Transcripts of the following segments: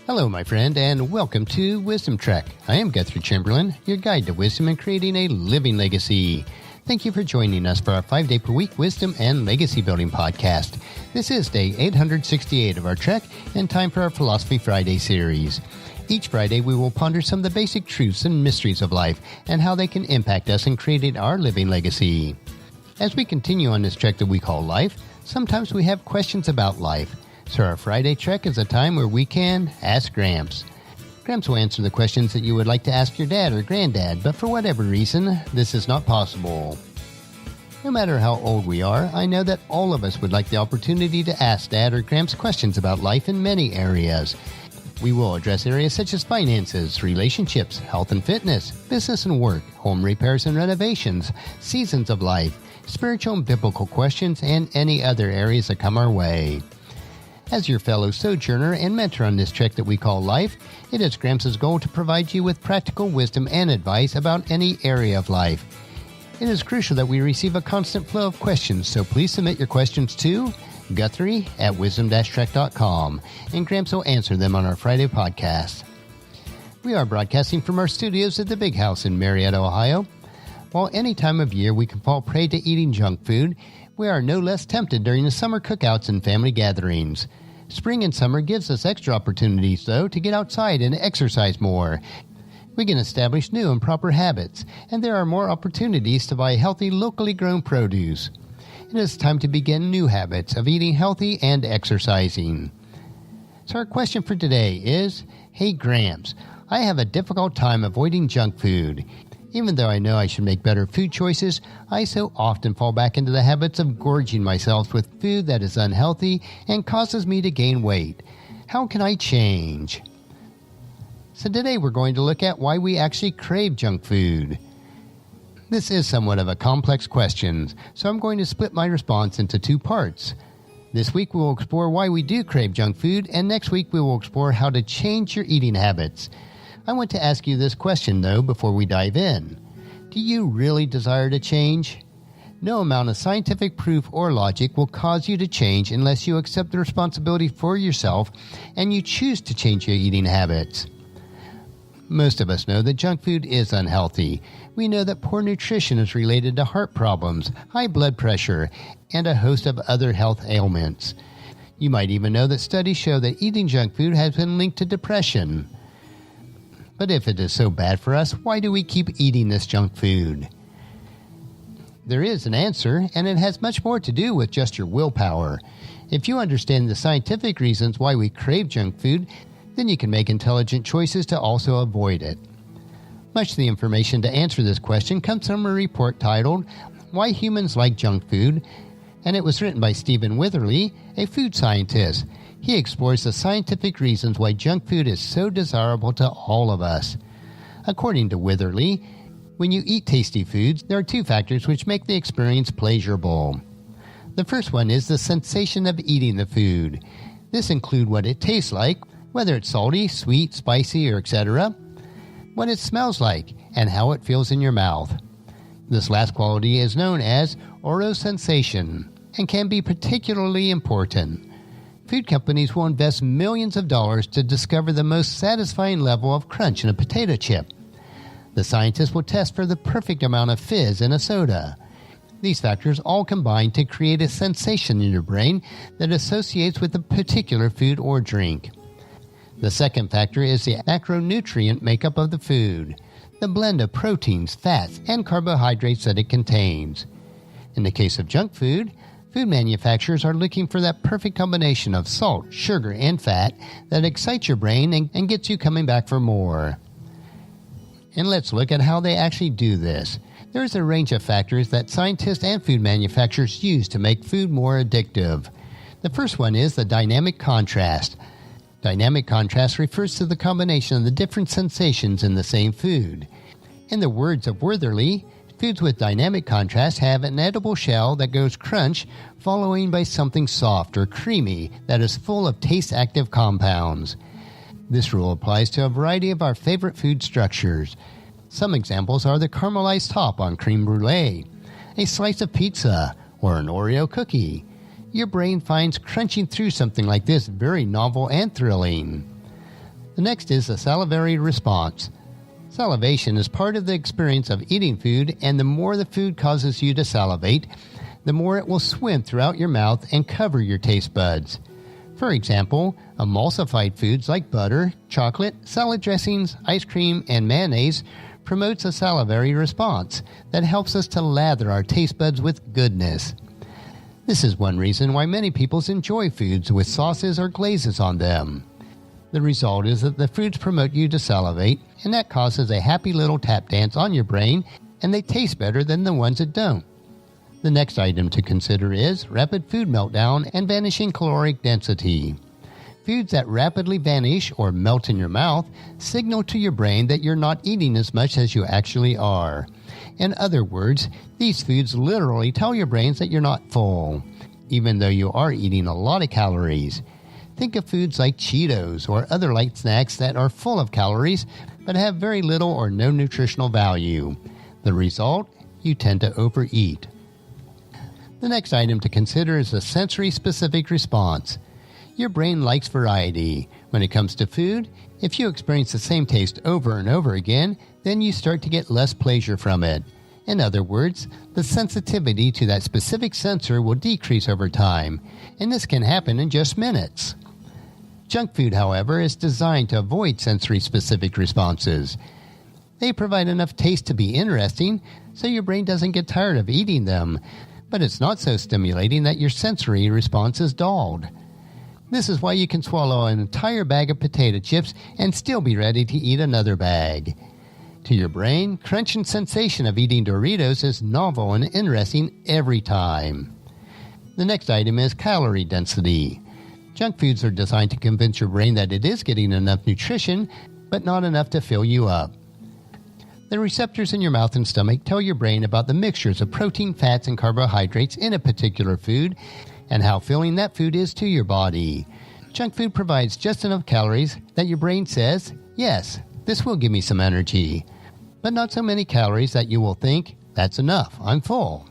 Hello, my friend, and welcome to Wisdom Trek. I am Guthrie Chamberlain, your guide to wisdom and creating a living legacy. Thank you for joining us for our 5-day-per-week Wisdom and Legacy Building podcast. This is day 868 of our trek and time for our Philosophy Friday series. Each Friday, we will ponder some of the basic truths and mysteries of life and how they can impact us in creating our living legacy. As we continue on this trek that we call life, sometimes we have questions about life. So our Friday trek is a time where we can Ask Gramps. Gramps will answer the questions that you would like to ask your dad or granddad, but for whatever reason, this is not possible. No matter how old we are, I know that all of us would like the opportunity to ask Dad or Gramps questions about life in many areas. We will address areas such as finances, relationships, health and fitness, business and work, home repairs and renovations, seasons of life, spiritual and biblical questions, and any other areas that come our way. As your fellow sojourner and mentor on this trek that we call life, it is Gramps' goal to provide you with practical wisdom and advice about any area of life. It is crucial that we receive a constant flow of questions, so please submit your questions to Guthrie at wisdom-trek.com, and Gramps will answer them on our Friday podcast. We are broadcasting from our studios at the Big House in Marietta, Ohio. While any time of year we can fall prey to eating junk food, we are no less tempted during the summer cookouts and family gatherings. Spring and summer gives us extra opportunities, though, to get outside and exercise more. We can establish new and proper habits, and there are more opportunities to buy healthy, locally grown produce. It is time to begin new habits of eating healthy and exercising. So our question for today is, Hey Gramps, I have a difficult time avoiding junk food. Even though I know I should make better food choices, I so often fall back into the habits of gorging myself with food that is unhealthy and causes me to gain weight. How can I change? So today we're going to look at why we actually crave junk food. This is somewhat of a complex question, so I'm going to split my response into two parts. This week we will explore why we do crave junk food, and next week we will explore how to change your eating habits. I want to ask you this question, though, before we dive in. Do you really desire to change? No amount of scientific proof or logic will cause you to change unless you accept the responsibility for yourself and you choose to change your eating habits. Most of us know that junk food is unhealthy. We know that poor nutrition is related to heart problems, high blood pressure, and a host of other health ailments. You might even know that studies show that eating junk food has been linked to depression. But if it is so bad for us, why do we keep eating this junk food? There is an answer, and it has much more to do with just your willpower. If you understand the scientific reasons why we crave junk food, then you can make intelligent choices to also avoid it. Much of the information to answer this question comes from a report titled, Why Humans Like Junk Food, and it was written by Stephen Witherly, a food scientist. He explores the scientific reasons why junk food is so desirable to all of us. According to Witherly, when you eat tasty foods, there are two factors which make the experience pleasurable. The first one is the sensation of eating the food. This includes what it tastes like, whether it's salty, sweet, spicy, or etc., what it smells like, and how it feels in your mouth. This last quality is known as orosensation and can be particularly important. Food companies will invest millions of dollars to discover the most satisfying level of crunch in a potato chip. The scientists will test for the perfect amount of fizz in a soda. These factors all combine to create a sensation in your brain that associates with a particular food or drink. The second factor is the macronutrient makeup of the food, the blend of proteins, fats, and carbohydrates that it contains. In the case of junk food, food manufacturers are looking for that perfect combination of salt, sugar, and fat that excites your brain and gets you coming back for more. And let's look at how they actually do this. There is a range of factors that scientists and food manufacturers use to make food more addictive. The first one is the dynamic contrast. Dynamic contrast refers to the combination of the different sensations in the same food. In the words of Witherly, foods with dynamic contrast have an edible shell that goes crunch, following by something soft or creamy that is full of taste-active compounds. This rule applies to a variety of our favorite food structures. Some examples are the caramelized top on creme brulee, a slice of pizza, or an Oreo cookie. Your brain finds crunching through something like this very novel and thrilling. The next is the salivary response. Salivation is part of the experience of eating food, and the more the food causes you to salivate, the more it will swim throughout your mouth and cover your taste buds. For example, emulsified foods like butter, chocolate, salad dressings, ice cream, and mayonnaise promotes a salivary response that helps us to lather our taste buds with goodness. This is one reason why many people enjoy foods with sauces or glazes on them. The result is that the foods promote you to salivate, and that causes a happy little tap dance on your brain, and they taste better than the ones that don't. The next item to consider is rapid food meltdown and vanishing caloric density. Foods that rapidly vanish or melt in your mouth signal to your brain that you're not eating as much as you actually are. In other words, these foods literally tell your brains that you're not full, even though you are eating a lot of calories. Think of foods like Cheetos or other light snacks that are full of calories but have very little or no nutritional value. The result? You tend to overeat. The next item to consider is the sensory-specific response. Your brain likes variety. When it comes to food, if you experience the same taste over and over again, then you start to get less pleasure from it. In other words, the sensitivity to that specific sensor will decrease over time, and this can happen in just minutes. Junk food, however, is designed to avoid sensory-specific responses. They provide enough taste to be interesting, so your brain doesn't get tired of eating them, but it's not so stimulating that your sensory response is dulled. This is why you can swallow an entire bag of potato chips and still be ready to eat another bag. To your brain, crunch and sensation of eating Doritos is novel and interesting every time. The next item is calorie density. Junk foods are designed to convince your brain that it is getting enough nutrition, but not enough to fill you up. The receptors in your mouth and stomach tell your brain about the mixtures of protein, fats, and carbohydrates in a particular food and how filling that food is to your body. Junk food provides just enough calories that your brain says, yes, this will give me some energy, but not so many calories that you will think, that's enough, I'm full.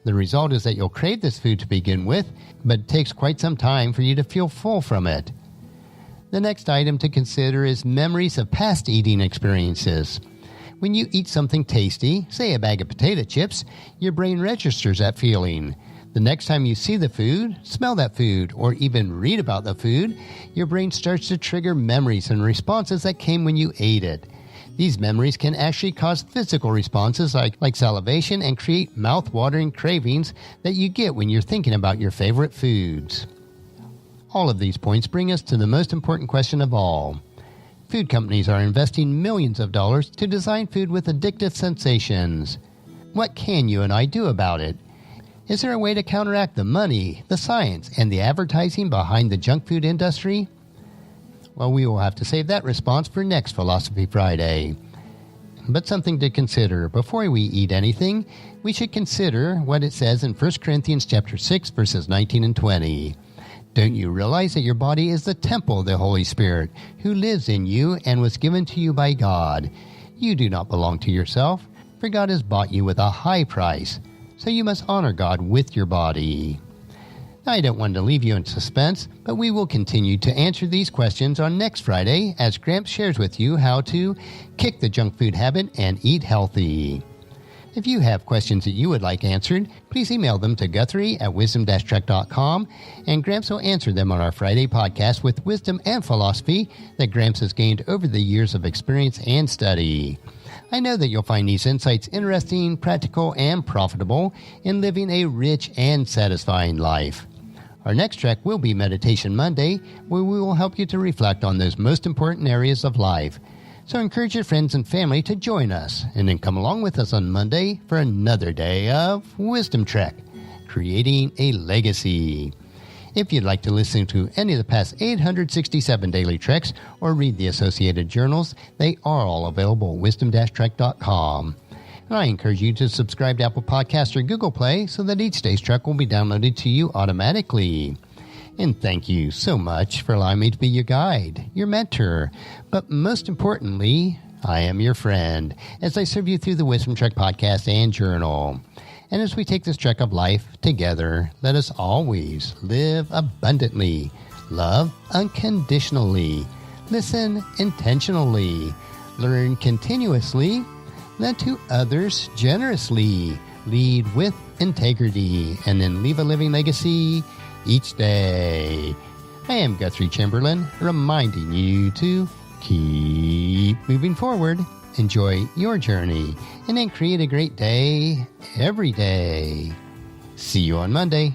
The result is that you'll crave this food to begin with, but it takes quite some time for you to feel full from it. The next item to consider is memories of past eating experiences. When you eat something tasty, say a bag of potato chips, your brain registers that feeling. The next time you see the food, smell that food, or even read about the food, your brain starts to trigger memories and responses that came when you ate it. These memories can actually cause physical responses like salivation and create mouth-watering cravings that you get when you're thinking about your favorite foods. All of these points bring us to the most important question of all. Food companies are investing millions of dollars to design food with addictive sensations. What can you and I do about it? Is there a way to counteract the money, the science, and the advertising behind the junk food industry? Well, we will have to save that response for next Philosophy Friday. But something to consider. Before we eat anything, we should consider what it says in 1 Corinthians chapter 6, verses 19 and 20. Don't you realize that your body is the temple of the Holy Spirit, who lives in you and was given to you by God? You do not belong to yourself, for God has bought you with a high price, so you must honor God with your body. I don't want to leave you in suspense, but we will continue to answer these questions on next Friday as Gramps shares with you how to kick the junk food habit and eat healthy. If you have questions that you would like answered, please email them to Guthrie@wisdom-trek.com, and Gramps will answer them on our Friday podcast with wisdom and philosophy that Gramps has gained over the years of experience and study. I know that you'll find these insights interesting, practical, and profitable in living a rich and satisfying life. Our next trek will be Meditation Monday, where we will help you to reflect on those most important areas of life. So encourage your friends and family to join us, and then come along with us on Monday for another day of Wisdom Trek, Creating a Legacy. If you'd like to listen to any of the past 867 daily treks or read the associated journals, they are all available at wisdom-trek.com. And I encourage you to subscribe to Apple Podcasts or Google Play so that each day's trek will be downloaded to you automatically. And thank you so much for allowing me to be your guide, your mentor, but most importantly, I am your friend as I serve you through the Wisdom Trek podcast and journal. And as we take this trek of life together, let us always live abundantly, love unconditionally, listen intentionally, learn continuously, lend to others generously, lead with integrity, and then leave a living legacy each day. I am Guthrie Chamberlain, reminding you to keep moving forward, enjoy your journey, and then create a great day every day. See you on Monday.